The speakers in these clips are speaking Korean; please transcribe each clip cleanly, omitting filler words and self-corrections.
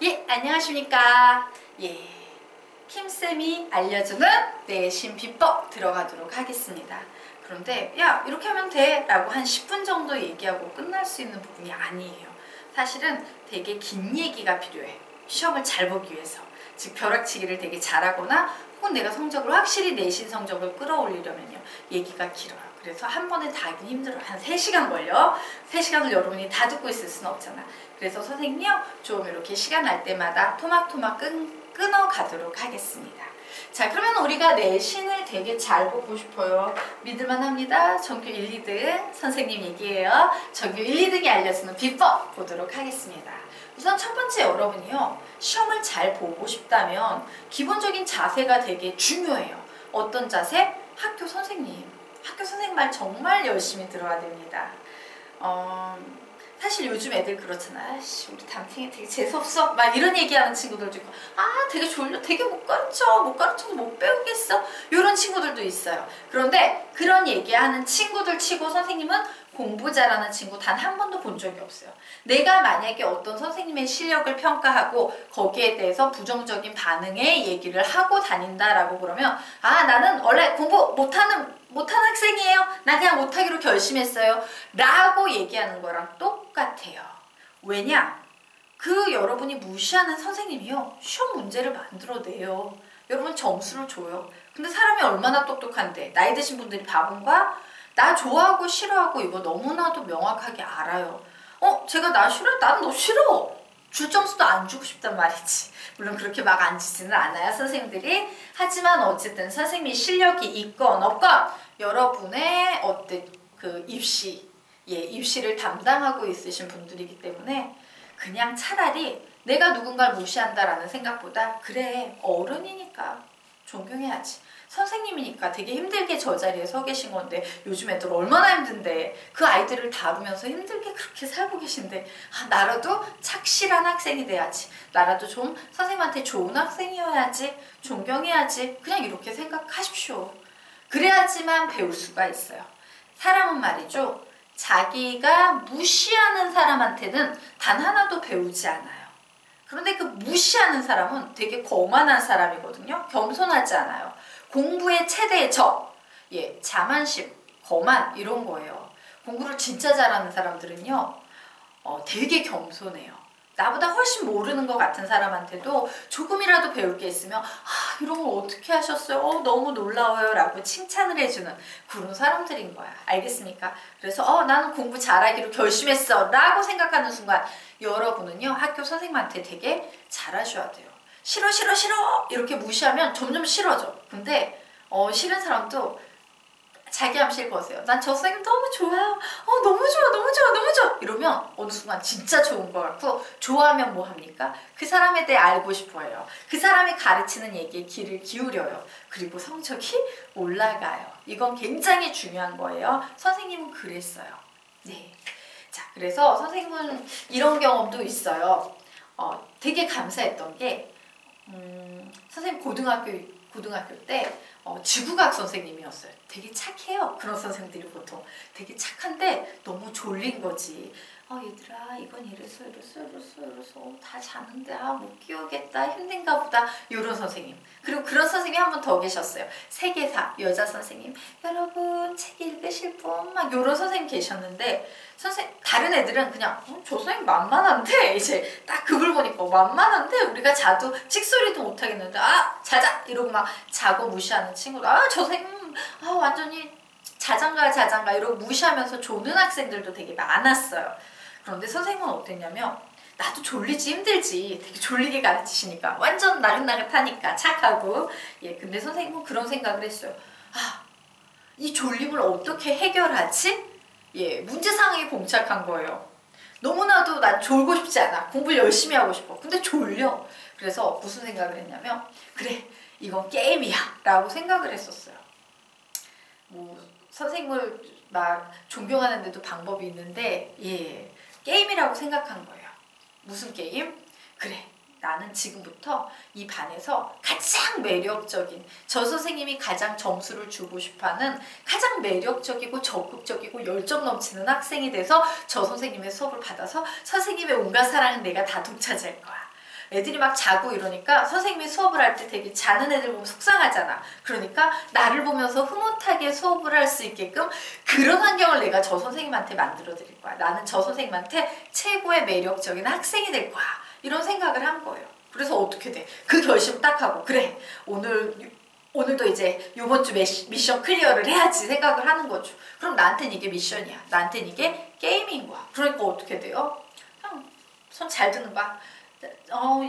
예, 안녕하십니까. 예, 킴쌤이 알려주는 내신 비법 들어가도록 하겠습니다. 그런데 야, 이렇게 하면 돼 라고 한 10분 정도 얘기하고 끝날 수 있는 부분이 아니에요. 사실은 되게 긴 얘기가 필요해. 시험을 잘 보기 위해서. 즉 벼락치기를 되게 잘하거나 혹은 내가 성적을 확실히 내신 성적을 끌어올리려면요, 얘기가 길어요. 그래서 한 번에 다 하긴 힘들어요. 한 3시간 걸려. 3시간을 여러분이 다 듣고 있을 수는 없잖아. 그래서 선생님이요, 좀 이렇게 시간 날 때마다 토막토막 끊어가도록 하겠습니다. 자, 그러면 우리가 내신을 되게 잘 보고 싶어요. 믿을만 합니다. 전교 1, 2등 선생님 얘기예요. 전교 1, 2등이 알려주는 비법 보도록 하겠습니다. 우선 첫 번째, 여러분이요, 시험을 잘 보고 싶다면 기본적인 자세가 되게 중요해요. 어떤 자세? 학교 선생님 말 정말 열심히 들어야 됩니다. 사실 요즘 애들 그렇잖아. 우리 담탱이 되게 재수없어 막 이런 얘기하는 친구들도 있고, 되게 졸려, 되게 못 가르쳐서 못 배우겠어, 이런 친구들도 있어요. 그런데 그런 얘기하는 친구들 치고 선생님은 공부 잘하는 친구 단 한 번도 본 적이 없어요. 내가 만약에 어떤 선생님의 실력을 평가하고 거기에 대해서 부정적인 반응의 얘기를 하고 다닌다라고 그러면, 나는 원래 공부 못하는 학생이에요, 나 그냥 못하기로 결심했어요 라고 얘기하는 거랑 똑같아요. 왜냐? 여러분이 무시하는 선생님이요, 시험 문제를 만들어내요. 여러분 점수를 줘요. 근데 사람이 얼마나 똑똑한데 나이 드신 분들이 바본가? 나 좋아하고 싫어하고 이거 너무나도 명확하게 알아요. 제가 나 싫어해? 나는 너 싫어! 줄 점수도 안 주고 싶단 말이지. 물론 그렇게 막 안 주지는 않아요, 선생님들이. 하지만 어쨌든 선생님이 실력이 있건 없건 여러분의 입시를 담당하고 있으신 분들이기 때문에 그냥 차라리 내가 누군가를 무시한다라는 생각보다, 그래, 어른이니까 존경해야지, 선생님이니까 되게 힘들게 저 자리에 서 계신 건데, 요즘 애들 얼마나 힘든데 그 아이들을 다루면서 힘들게 그렇게 살고 계신데, 나라도 착실한 학생이 돼야지, 나라도 좀 선생님한테 좋은 학생이어야지, 존경해야지, 그냥 이렇게 생각하십시오. 그래야지만 배울 수가 있어요. 사람은 말이죠, 자기가 무시하는 사람한테는 단 하나도 배우지 않아요. 그런데 그 무시하는 사람은 되게 거만한 사람이거든요. 겸손하지 않아요. 공부의 최대의 적, 자만심, 거만, 이런 거예요. 공부를 진짜 잘하는 사람들은요, 되게 겸손해요. 나보다 훨씬 모르는 것 같은 사람한테도 조금이라도 배울 게 있으면 이런 걸 어떻게 하셨어요? 너무 놀라워요 라고 칭찬을 해주는 그런 사람들인 거야. 알겠습니까? 그래서 나는 공부 잘하기로 결심했어 라고 생각하는 순간 여러분은요, 학교 선생님한테 되게 잘하셔야 돼요. 싫어 싫어 싫어 이렇게 무시하면 점점 싫어져. 근데 싫은 사람도 자기 암실 거세요. 난 저 선생님 너무 좋아요. 너무 좋아 너무 좋아 너무 좋아 이러면 어느 순간 진짜 좋은 것 같고, 좋아하면 뭐 합니까? 그 사람에 대해 알고 싶어 해요. 그 사람이 가르치는 얘기에 귀를 기울여요. 그리고 성적이 올라가요. 이건 굉장히 중요한 거예요. 선생님은 그랬어요. 네. 자, 그래서 선생님은 이런 경험도 있어요. 되게 감사했던 게, 선생님 고등학교 때 지구과학 선생님이었어요. 되게 착해요. 그런 선생님들이 보통 되게 착한데 너무 졸린 거지. 얘들아, 이건 이래서 다 자는데 못 키우겠다, 힘든가 보다, 이런 선생님. 그리고 그런 선생님이 한 분 더 계셨어요. 세계사 여자 선생님. 여러분 책 읽으실 분, 막 이런 선생님 계셨는데, 다른 애들은 그냥 저 선생님 만만한데, 이제 딱 그걸 보니까 만만한데 우리가 자도 찍소리도 못하겠는데 자자 이러고 막 자고 무시하는 친구들, 저 선생님 완전히 자장가 이러고 무시하면서 조는 학생들도 되게 많았어요. 그런데 선생님은 어땠냐면, 나도 졸리지 힘들지, 되게 졸리게 가르치시니까 완전 나긋나긋하니까 착하고, 근데 선생님은 그런 생각을 했어요. 이 졸림을 어떻게 해결하지? 문제상황에 봉착한 거예요. 너무나도 난 졸고 싶지 않아, 공부를 열심히 하고 싶어, 근데 졸려. 그래서 무슨 생각을 했냐면, 그래, 이건 게임이야 라고 생각을 했었어요. 선생님을 막 존경하는데도 방법이 있는데, 게임이라고 생각한 거예요. 무슨 게임? 그래, 나는 지금부터 이 반에서 가장 매력적인, 저 선생님이 가장 점수를 주고 싶어하는 가장 매력적이고 적극적이고 열정 넘치는 학생이 돼서 저 선생님의 수업을 받아서 선생님의 온갖 사랑은 내가 다 독차지할 거야 애들이 막 자고 이러니까 선생님이 수업을 할 때 되게 자는 애들 보면 속상하잖아. 그러니까 나를 보면서 흐뭇하게 수업을 할 수 있게끔 그런 환경을 내가 저 선생님한테 만들어 드릴 거야. 나는 저 선생님한테 최고의 매력적인 학생이 될 거야. 이런 생각을 한 거예요. 그래서 어떻게 돼? 그 결심 딱 하고 그래 오늘도 이제 요번 주 미션 클리어를 해야지 생각을 하는 거죠. 그럼 나한테는 이게 미션이야. 나한테는 이게 게임인 거야. 그러니까 어떻게 돼요? 그냥 손 잘 드는 거야.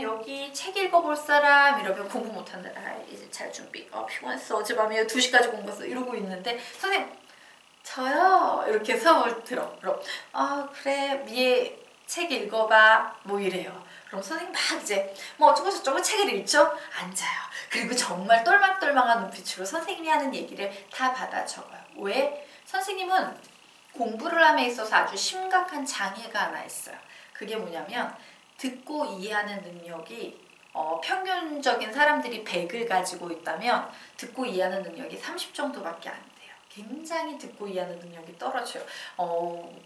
여기 책 읽어볼 사람 이러면 공부 못한다. 이제 잘 준비. 피곤했어. 어젯밤에 2시까지 공부했어. 이러고 있는데 선생님 저요. 이렇게 수업을 들어. 그럼 그래 미애 책 읽어봐. 뭐 이래요. 그럼 선생님 막 이제 뭐 어쩌고 저쩌고 책을 읽죠? 앉아요. 그리고 정말 똘망똘망한 눈빛으로 선생님이 하는 얘기를 다 받아 적어요. 왜? 선생님은 공부를 함에 있어서 아주 심각한 장애가 하나 있어요. 그게 뭐냐면 듣고 이해하는 능력이 평균적인 사람들이 100을 가지고 있다면 듣고 이해하는 능력이 30 정도밖에 안 돼요. 굉장히 듣고 이해하는 능력이 떨어져요.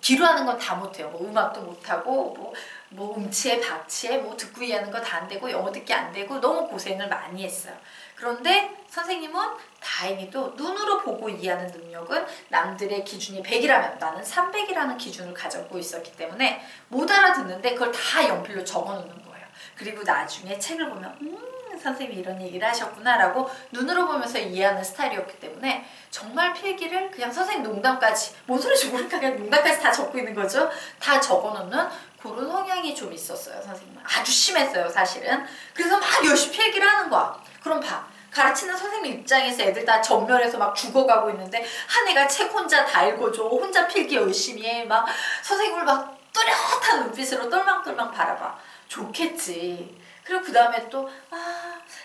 기루하는 건 다 못해요. 뭐 음악도 못하고 뭐 음치에 박치에 뭐 듣고 이해하는 거 다 안 되고 영어 듣기 안 되고 너무 고생을 많이 했어요. 그런데 선생님은 다행히도 눈으로 보고 이해하는 능력은 남들의 기준이 100이라면 나는 300이라는 기준을 가지고 있었기 때문에 못 알아듣는데 그걸 다 연필로 적어놓는 거예요. 그리고 나중에 책을 보면 선생님이 이런 얘기를 하셨구나 라고 눈으로 보면서 이해하는 스타일이었기 때문에 정말 필기를 그냥 선생님 농담까지 뭔 소리인지 모르니까 그냥 농담까지 다 적고 있는 거죠. 다 적어놓는 그런 성향이 좀 있었어요. 선생님은 아주 심했어요 사실은. 그래서 막 열심히 필기를 하는 거야. 그럼 봐. 가르치는 선생님 입장에서 애들 다 전멸해서 막 죽어가고 있는데 한 애가 책 혼자 다 읽어줘. 혼자 필기 열심히 해. 막 선생님을 막 뚜렷한 눈빛으로 똘망똘망 바라봐. 좋겠지. 그리고 그 다음에 또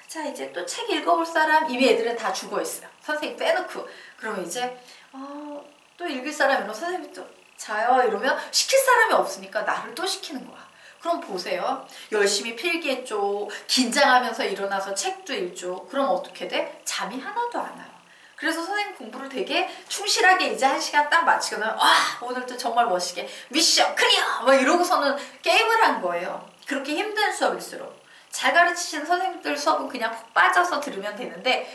자 이제 또 책 읽어볼 사람. 이미 애들은 다 죽어있어요. 선생님 빼놓고. 그러면 이제 또 읽을 사람 이러면 선생님이 또 자요 이러면 시킬 사람이 없으니까 나를 또 시키는 거야. 그럼 보세요. 열심히 필기했죠. 긴장하면서 일어나서 책도 읽죠. 그럼 어떻게 돼? 잠이 하나도 안 와요. 그래서 선생님 공부를 되게 충실하게 이제 1시간 딱 마치고는 오늘도 정말 멋있게 미션 클리어! 막 이러고서는 게임을 한 거예요. 그렇게 힘든 수업일수록. 잘 가르치시는 선생님들 수업은 그냥 푹 빠져서 들으면 되는데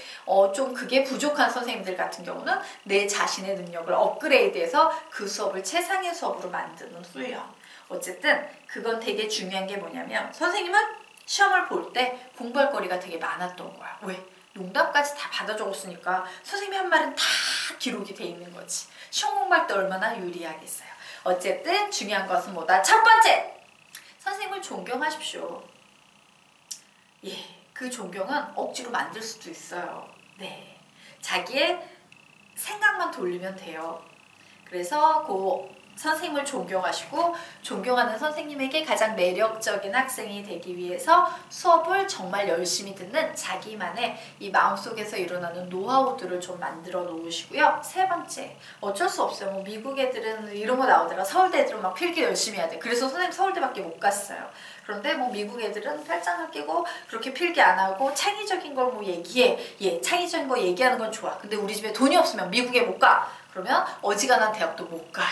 좀 그게 부족한 선생님들 같은 경우는 내 자신의 능력을 업그레이드해서 그 수업을 최상의 수업으로 만드는 훈련. 어쨌든 그건 되게 중요한 게 뭐냐면 선생님은 시험을 볼 때 공부할 거리가 되게 많았던 거야. 왜? 농담까지 다 받아 적었으니까 선생님이 한 말은 다 기록이 돼 있는 거지. 시험 공부할 때 얼마나 유리하겠어요. 어쨌든 중요한 것은 뭐다? 첫 번째! 선생님을 존경하십시오. 예, 그 존경은 억지로 만들 수도 있어요. 네, 자기의 생각만 돌리면 돼요. 그래서 그 선생님을 존경하시고 존경하는 선생님에게 가장 매력적인 학생이 되기 위해서 수업을 정말 열심히 듣는 자기만의 이 마음속에서 일어나는 노하우들을 좀 만들어 놓으시고요. 세 번째, 어쩔 수 없어요. 뭐 미국 애들은 이런 거 나오더라. 서울대 애들은 막 필기 열심히 해야 돼. 그래서 선생님 서울대밖에 못 갔어요. 그런데 뭐 미국 애들은 팔짱을 끼고 그렇게 필기 안 하고 창의적인 걸 뭐 얘기해. 예, 창의적인 거 얘기하는 건 좋아. 근데 우리 집에 돈이 없으면 미국에 못 가. 그러면 어지간한 대학도 못 가요.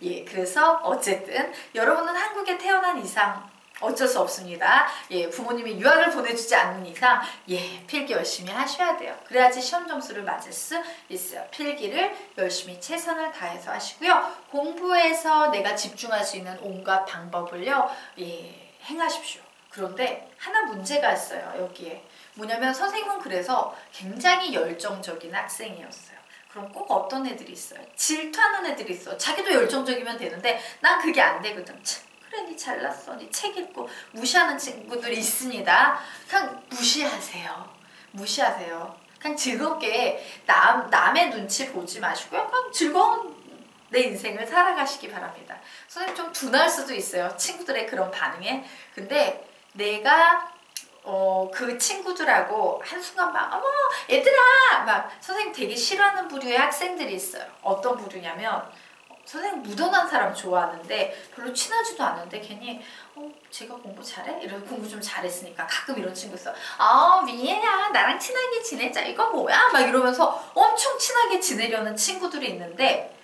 예, 그래서 어쨌든 여러분은 한국에 태어난 이상 어쩔 수 없습니다. 예, 부모님이 유학을 보내주지 않는 이상 필기 열심히 하셔야 돼요. 그래야지 시험 점수를 맞을 수 있어요. 필기를 열심히 최선을 다해서 하시고요. 공부에서 내가 집중할 수 있는 온갖 방법을요. 행하십시오. 그런데 하나 문제가 있어요. 여기에. 뭐냐면 선생님은 그래서 굉장히 열정적인 학생이었어요. 그럼 꼭 어떤 애들이 있어요? 질투하는 애들이 있어. 자기도 열정적이면 되는데 난 그게 안 되거든. 그래 니 잘났어. 니 책 읽고 무시하는 친구들이 있습니다. 그냥 무시하세요. 무시하세요. 그냥 즐겁게 남의 눈치 보지 마시고요. 그냥 즐거운 내 인생을 살아가시기 바랍니다. 선생님 좀 둔할 수도 있어요. 친구들의 그런 반응에. 근데 내가 그 친구들하고 한순간 막 어머 얘들아 막 선생님 되게 싫어하는 부류의 학생들이 있어요. 어떤 부류냐면 선생님 무던한 사람 좋아하는데 별로 친하지도 않은데 괜히 제가 공부 잘해? 이런 공부 좀 잘했으니까 가끔 이런 친구 있어. 미애야 나랑 친하게 지내자. 이거 뭐야? 막 이러면서 엄청 친하게 지내려는 친구들이 있는데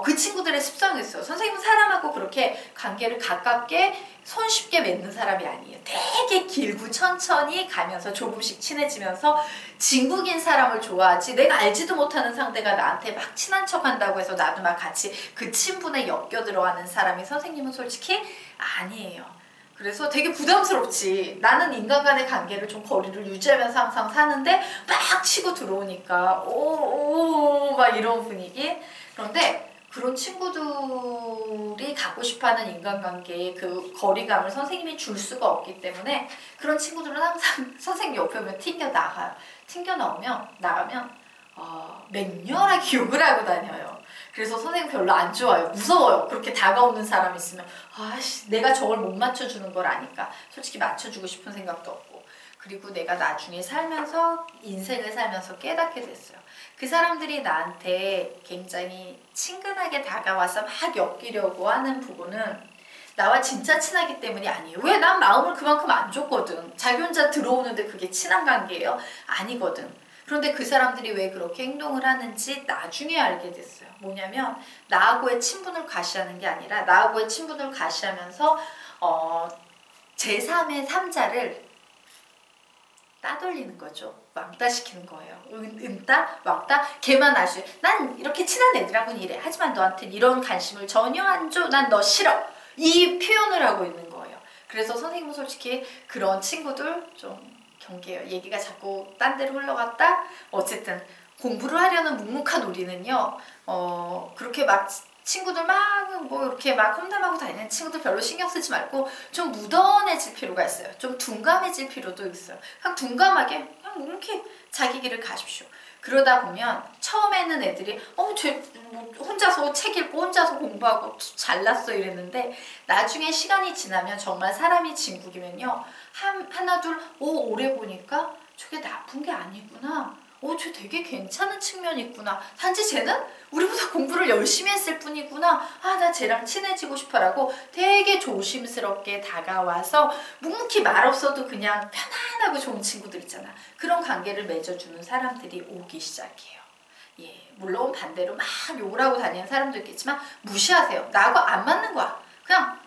그 친구들의 습성이 있어요. 선생님은 사람하고 그렇게 관계를 가깝게 손쉽게 맺는 사람이 아니에요. 되게 길고 천천히 가면서 조금씩 친해지면서 진국인 사람을 좋아하지, 내가 알지도 못하는 상대가 나한테 막 친한 척 한다고 해서 나도 막 같이 그 친분에 엮여 들어가는 사람이 선생님은 솔직히 아니에요. 그래서 되게 부담스럽지. 나는 인간 간의 관계를 좀 거리를 유지하면서 항상 사는데 막 치고 들어오니까 오오오 막 이런 분위기. 그런데 그런 친구들이 갖고 싶어하는 인간관계의 그 거리감을 선생님이 줄 수가 없기 때문에 그런 친구들은 항상 선생님 옆에 오면 튕겨 나가요. 튕겨 나가면 맹렬하게 욕을 하고 다녀요. 그래서 선생님 별로 안 좋아요. 무서워요. 그렇게 다가오는 사람 있으면 아씨, 내가 저걸 못 맞춰주는 걸 아니까 솔직히 맞춰주고 싶은 생각도 없고, 그리고 내가 나중에 살면서 인생을 살면서 깨닫게 됐어요. 그 사람들이 나한테 굉장히 친근하게 다가와서 막 엮이려고 하는 부분은 나와 진짜 친하기 때문이 아니에요. 왜? 난 마음을 그만큼 안 줬거든. 자기 혼자 들어오는데 그게 친한 관계예요? 아니거든. 그런데 그 사람들이 왜 그렇게 행동을 하는지 나중에 알게 됐어요. 뭐냐면 나하고의 친분을 과시하는 게 아니라 나하고의 친분을 과시하면서 제3의 3자를 따돌리는 거죠. 왕따시키는 거예요. 은따? 왕따? 걔만 알 수 있어. 난 이렇게 친한 애들하고는 이래. 하지만 너한테는 이런 관심을 전혀 안 줘. 난 너 싫어. 이 표현을 하고 있는 거예요. 그래서 선생님은 솔직히 그런 친구들 좀 경계해요. 얘기가 자꾸 딴 데로 흘러갔다? 어쨌든 공부를 하려는 묵묵한 우리는요. 그렇게 막 친구들 막 뭐 이렇게 막 험담하고 다니는 친구들 별로 신경 쓰지 말고 좀 무던해질 필요가 있어요. 좀 둔감해질 필요도 있어요. 그냥 둔감하게 그냥 묵묵히 자기 길을 가십시오. 그러다 보면 처음에는 애들이 쟤 혼자서 책 읽고 혼자서 공부하고 잘났어 이랬는데 나중에 시간이 지나면 정말 사람이 진국이면요. 하나 둘 오래 보니까 저게 나쁜 게 아니구나. 쟤 되게 괜찮은 측면이 있구나. 단지 쟤는 우리보다 공부를 열심히 했을 뿐이구나. 나 쟤랑 친해지고 싶어라고 되게 조심스럽게 다가와서 묵묵히 말 없어도 그냥 편안하고 좋은 친구들 있잖아. 그런 관계를 맺어주는 사람들이 오기 시작해요. 예, 물론 반대로 막 욕을 하고 다니는 사람도 있겠지만 무시하세요. 나하고 안 맞는 거야. 그냥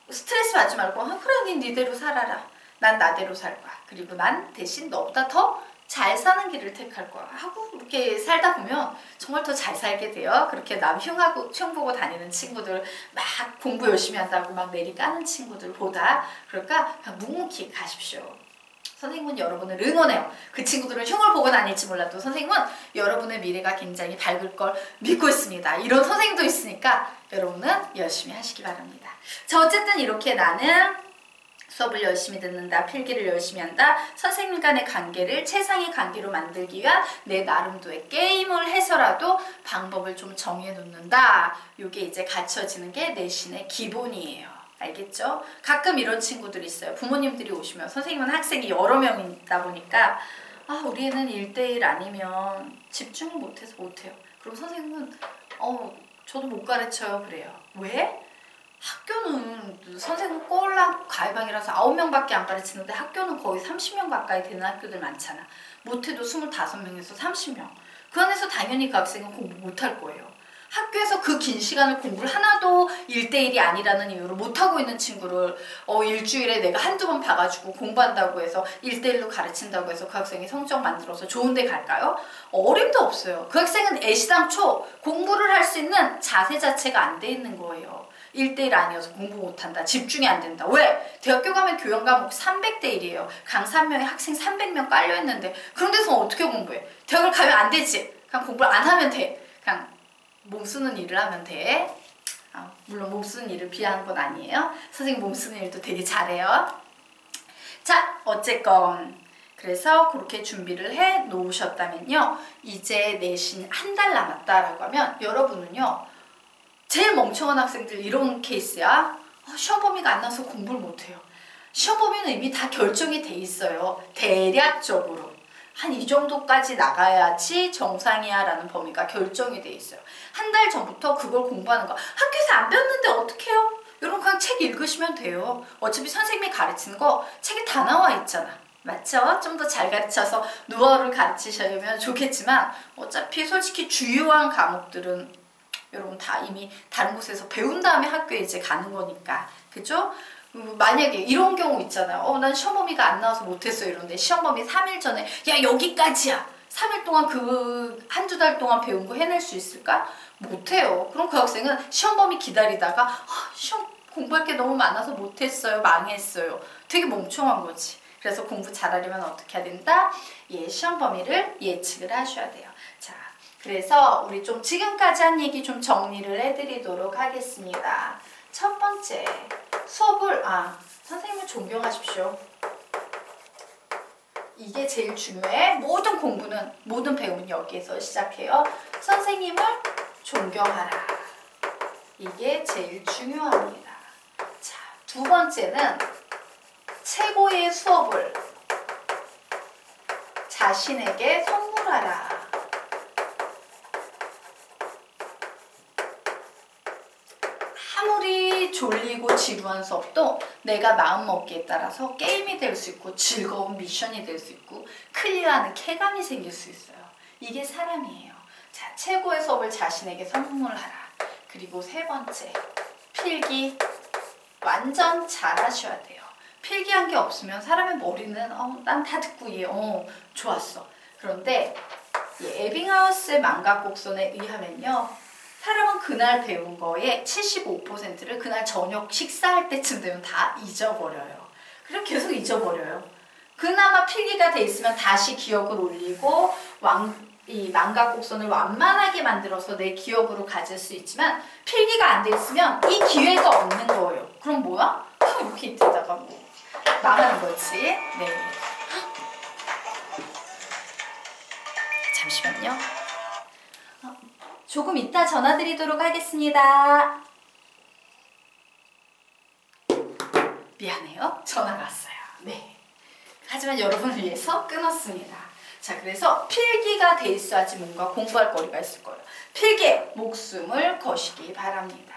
스트레스 받지 말고 그래 니대로 살아라. 난 나대로 살 거야. 그리고 난 대신 너보다 더 잘 사는 길을 택할 거야 하고 이렇게 살다 보면 정말 더 잘 살게 돼요. 그렇게 남 흉 보고 다니는 친구들, 막 공부 열심히 한다고 막 내리 까는 친구들보다 그러니까 그냥 묵묵히 가십시오. 선생님은 여러분을 응원해요. 그 친구들은 흉을 보고 다닐지 몰라도 선생님은 여러분의 미래가 굉장히 밝을 걸 믿고 있습니다. 이런 선생님도 있으니까 여러분은 열심히 하시기 바랍니다. 자, 어쨌든 이렇게 나는 수업을 열심히 듣는다, 필기를 열심히 한다, 선생님 간의 관계를 최상의 관계로 만들기 위한 내 나름도의 게임을 해서라도 방법을 좀 정해 놓는다. 이게 이제 갖춰지는 게 내신의 기본이에요. 알겠죠? 가끔 이런 친구들이 있어요. 부모님들이 오시면 선생님은 학생이 여러 명 있다 보니까 우리 애는 1대1 아니면 집중을 못해서 못해요. 그럼 선생님은 저도 못 가르쳐요 그래요. 왜? 학교는 선생님 꼴랑 가해방이라서 9명밖에 안 가르치는데 학교는 거의 30명 가까이 되는 학교들 많잖아. 못해도 25명에서 30명. 그 안에서 당연히 그 학생은 공부 못할 거예요. 학교에서 그 긴 시간을 공부를 하나도 1대1이 아니라는 이유로 못하고 있는 친구를 일주일에 내가 한두 번 봐가지고 공부한다고 해서 1대1로 가르친다고 해서 그 학생이 성적 만들어서 좋은 데 갈까요? 어림도 없어요. 그 학생은 애시당초 공부를 할 수 있는 자세 자체가 안 돼 있는 거예요. 1대1 아니어서 공부 못한다. 집중이 안 된다. 왜? 대학교 가면 교양 과목 300대 1이에요. 강사 한 명에 학생 300명 깔려있는데 그런 데서 어떻게 공부해? 대학을 가면 안 되지. 그냥 공부를 안 하면 돼. 그냥 몸 쓰는 일을 하면 돼. 물론 몸 쓰는 일을 비하하는 건 아니에요. 선생님 몸 쓰는 일도 되게 잘해요. 자, 어쨌건 그래서 그렇게 준비를 해 놓으셨다면요. 이제 내신 한 달 남았다라고 하면 여러분은요. 제일 멍청한 학생들 이런 케이스야. 시험 범위가 안 나와서 공부를 못해요. 시험 범위는 이미 다 결정이 돼 있어요. 대략적으로. 한 이 정도까지 나가야지 정상이야 라는 범위가 결정이 돼 있어요. 한 달 전부터 그걸 공부하는 거. 학교에서 안 배웠는데 어떡해요? 여러분 그냥 책 읽으시면 돼요. 어차피 선생님이 가르치는 거 책에 다 나와 있잖아. 맞죠? 좀 더 잘 가르쳐서 노하우를 가르치시려면 좋겠지만 어차피 솔직히 주요한 과목들은 여러분 다 이미 다른 곳에서 배운 다음에 학교에 이제 가는 거니까. 그죠? 만약에 이런 경우 있잖아요. 난 시험 범위가 안 나와서 못했어 이런데 시험 범위 3일 전에 야 여기까지야. 3일 동안 그 한두 달 동안 배운 거 해낼 수 있을까? 못해요. 그럼 그 학생은 시험 범위 기다리다가 시험 공부할 게 너무 많아서 못했어요. 망했어요. 되게 멍청한 거지. 그래서 공부 잘하려면 어떻게 해야 된다? 시험 범위를 예측을 하셔야 돼요. 자, 그래서 우리 좀 지금까지 한 얘기 좀 정리를 해드리도록 하겠습니다. 첫 번째, 수업을 선생님을 존경하십시오. 이게 제일 중요해. 모든 공부는, 모든 배움은 여기에서 시작해요. 선생님을 존경하라. 이게 제일 중요합니다. 자, 두 번째는 최고의 수업을 자신에게 선물하라. 아무리 졸리고 지루한 수업도 내가 마음먹기에 따라서 게임이 될 수 있고 즐거운 미션이 될 수 있고 클리어하는 쾌감이 생길 수 있어요. 이게 사람이에요. 자, 최고의 수업을 자신에게 선물하라. 그리고 세 번째, 필기 완전 잘하셔야 돼요. 필기한 게 없으면 사람의 머리는 난 다 듣고 이해. 좋았어. 그런데 에빙하우스의 망각곡선에 의하면요. 사람은 그날 배운 거에 75%를 그날 저녁 식사할 때쯤 되면 다 잊어버려요. 그럼 계속 잊어버려요. 그나마 필기가 돼 있으면 다시 기억을 올리고 이 망각곡선을 완만하게 만들어서 내 기억으로 가질 수 있지만 필기가 안 돼 있으면 이 기회가 없는 거예요. 그럼 뭐야? 이렇게 있다가 망하는 거지. 네. 잠시만요. 조금 이따 전화 드리도록 하겠습니다. 미안해요. 전화가 왔어요. 네. 하지만 여러분을 위해서 끊었습니다. 자, 그래서 필기가 돼 있어야지 뭔가 공부할 거리가 있을 거예요. 필기에 목숨을 거시기 바랍니다.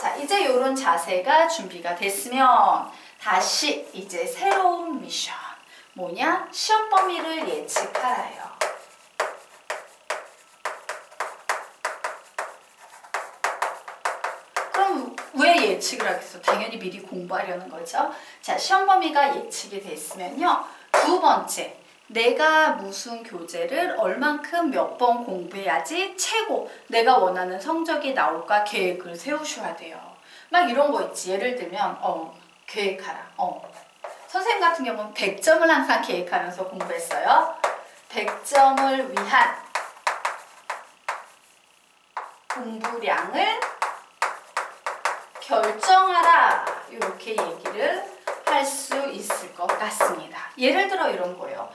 자, 이제 이런 자세가 준비가 됐으면 다시 이제 새로운 미션. 뭐냐? 시험 범위를 예측하라요. 그럼 왜 예측을 하겠어? 당연히 미리 공부하려는 거죠. 자, 시험 범위가 예측이 됐으면요. 두 번째, 내가 무슨 교재를 얼만큼 몇 번 공부해야지 최고 내가 원하는 성적이 나올까 계획을 세우셔야 돼요. 막 이런 거 있지. 예를 들면 계획하라. 선생님 같은 경우는 100점을 항상 계획하면서 공부했어요. 100점을 위한 공부량을 결정하라. 이렇게 얘기를 할 수 있을 것 같습니다. 예를 들어 이런 거예요.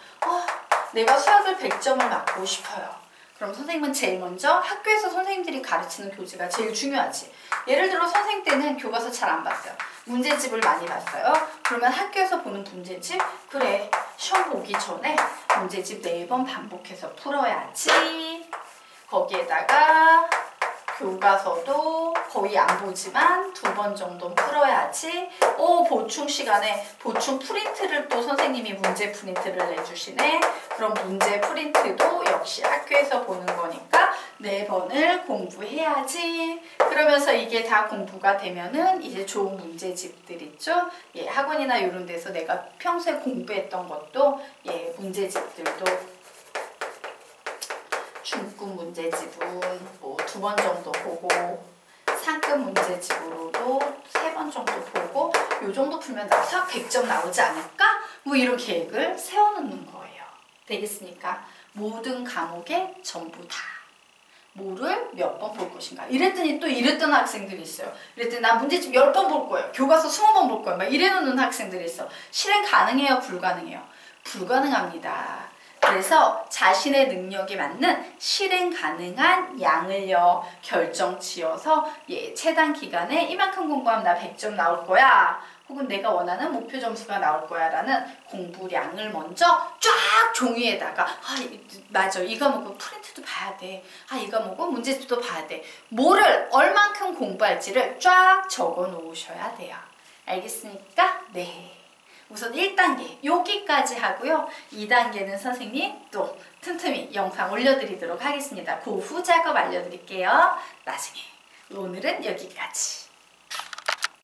내가 수학을 100점을 맞고 싶어요. 그럼 선생님은 제일 먼저 학교에서 선생님들이 가르치는 교재가 제일 중요하지. 예를 들어 선생님 때는 교과서 잘 안 봤어요. 문제집을 많이 봤어요. 그러면 학교에서 보는 문제집, 그래 시험 보기 전에 문제집 4번 반복해서 풀어야지. 거기에다가 교과서도 거의 안 보지만 2번 정도 풀어야지. 보충 시간에 보충 프린트를 또 선생님이 문제 프린트를 내주시네. 그럼 문제 프린트도 역시 학교에서 보는 거니까 4번을 공부해야지. 그러면서 이게 다 공부가 되면은 이제 좋은 문제집들 있죠. 학원이나 이런 데서 내가 평소에 공부했던 것도 문제집들도 중급 문제집은 2번 정도 보고 상급 문제집으로도 3번 정도 보고 요 정도 풀면 나 수학 100점 나오지 않을까? 이런 계획을 세워놓는 거예요. 되겠습니까? 모든 과목에 전부 다 뭐를 몇 번 볼 것인가. 이랬더니 또 이랬던 학생들이 있어요. 이랬더니 나 문제집 10번 볼 거예요. 교과서 20번 볼 거예요. 막 이래놓는 학생들이 있어. 실행 가능해요? 불가능해요? 불가능합니다. 그래서 자신의 능력에 맞는 실행 가능한 양을요 결정 지어서 최단 기간에 이만큼 공부하면 나 100점 나올 거야. 혹은 내가 원하는 목표 점수가 나올 거야 라는 공부량을 먼저 쫙 종이에다가 맞아 이 과목은 프린트도 봐야 돼. 이 과목은 문제집도 봐야 돼. 뭐를 얼만큼 공부할지를 쫙 적어 놓으셔야 돼요. 알겠습니까? 네. 우선 1단계 여기까지 하고요. 2단계는 선생님 또 틈틈이 영상 올려드리도록 하겠습니다. 그 후 작업 알려드릴게요. 나중에. 오늘은 여기까지.